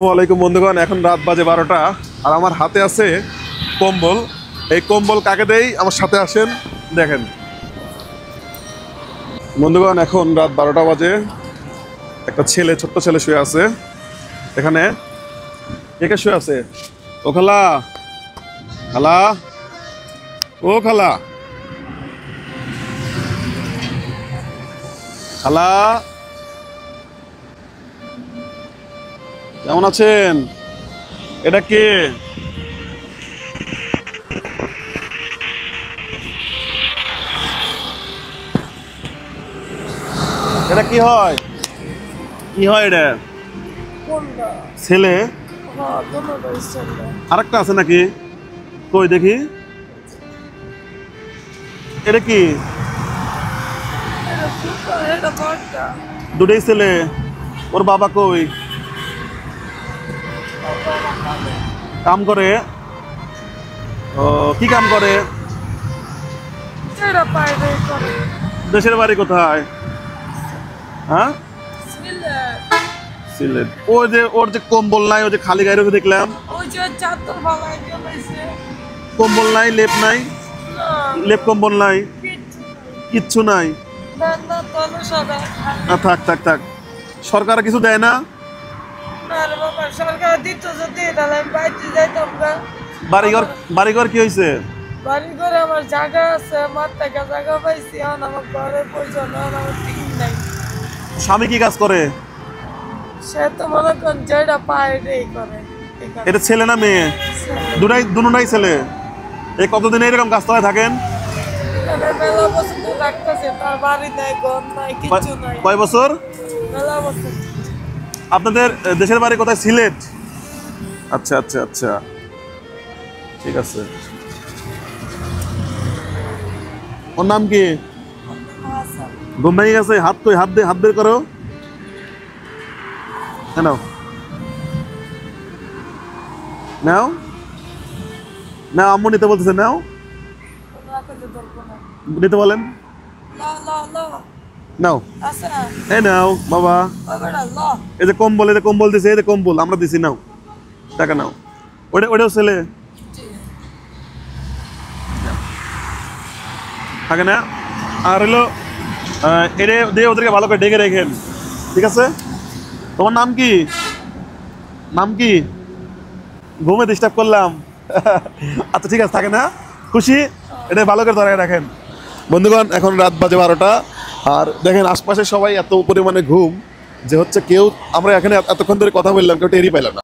ওয়ালাইকুম বন্ধুগণ, এখন রাত বাজে 12টা আর আমার হাতে আছে কম্বল। এই কম্বল কাকে দেই? আমার সাথে আসেন, দেখেন বন্ধুগণ। এখন রাত 12টা বাজে, একটা ছেলে, ছোট্ট ছেলে শুয়ে আছে এখানে। কে শুয়ে আছে? ও খালা, খালা, ও খালা, খালা, কেমন আছেন? এটা কে? এটা কি হয়? কি হয় এটা? ছেলে? আরেকটা আছে নাকি? কই দেখি। এটা কি? দুটোই ছেলে। ওর বাবা কই? কাম করে? ও, কি কাম করে? দেশের বাড়ি কোথায়? হ্যাঁ, সিলেট। ওই যে ওর যে কম্বল নাই, ওই যে খালি গায়ে রেখে দেখলাম। কম্বল নাই, লেপ নাই, লেপ কম্বল নাই, কিচ্ছু নাই। না, থাক থাক থাক। সরকার কিছু দেয় না? বাড়িঘর, বাড়িঘর কি হয়েছে? বাড়িঘরে আমার জায়গা আছে, আমার টাকা জায়গা পাইছি, এখন আমার ঘরের প্রয়োজন, আমার টিন নাই। স্বামী কি কাজ করে? সে তো মনে করেন যেটা পায় এটাই করে। এটা ছেলে না মেয়ে? দুটাই ছেলে। এই কতদিন এরকম কাজতলায় থাকেন? মেলা বছর তো রাখতেছে, তার বাড়ি নাই, ঘর নাই, কিচ্ছু নাই। কয় বছর? মেলা বছর। আপনাদের দেশের বাড়ি কোথায়? সিলেট? আচ্ছা আচ্ছা আচ্ছা, ঠিক আছে। ওর নাম কি? ঘুম ভেঙে গেছে? হাত কই? হাত দে, হাত বের করো। নাও নাও নাও, আম্মু নিতে বলতেছে, নাও, নিতে বলেন, নাও। এই নাও বাবা, এই যে কম্বল, এই যে কম্বল দিছে, এই যে কম্বল আমরা দিছি, নাও টাকা নাও। ওটাও ছেলে থাকে না? আর হলো এটা দিয়ে ওদেরকে ভালো করে ডেকে রেখেন, ঠিক আছে? তোমার নাম কি? নাম কি? ঘুমে ডিস্টার্ব করলাম? আচ্ছা ঠিক আছে, থাকে না? খুশি? এটা ভালো করে ধরে রাখেন বন্ধুগণ। এখন রাত বাজে 12টা আর দেখেন আশপাশে সবাই এত পরিমাণে ঘুম যে হচ্ছে কেউ, আমরা এখানে এতক্ষণ ধরে কথা বললাম, কেউ টেরই পাইলাম না।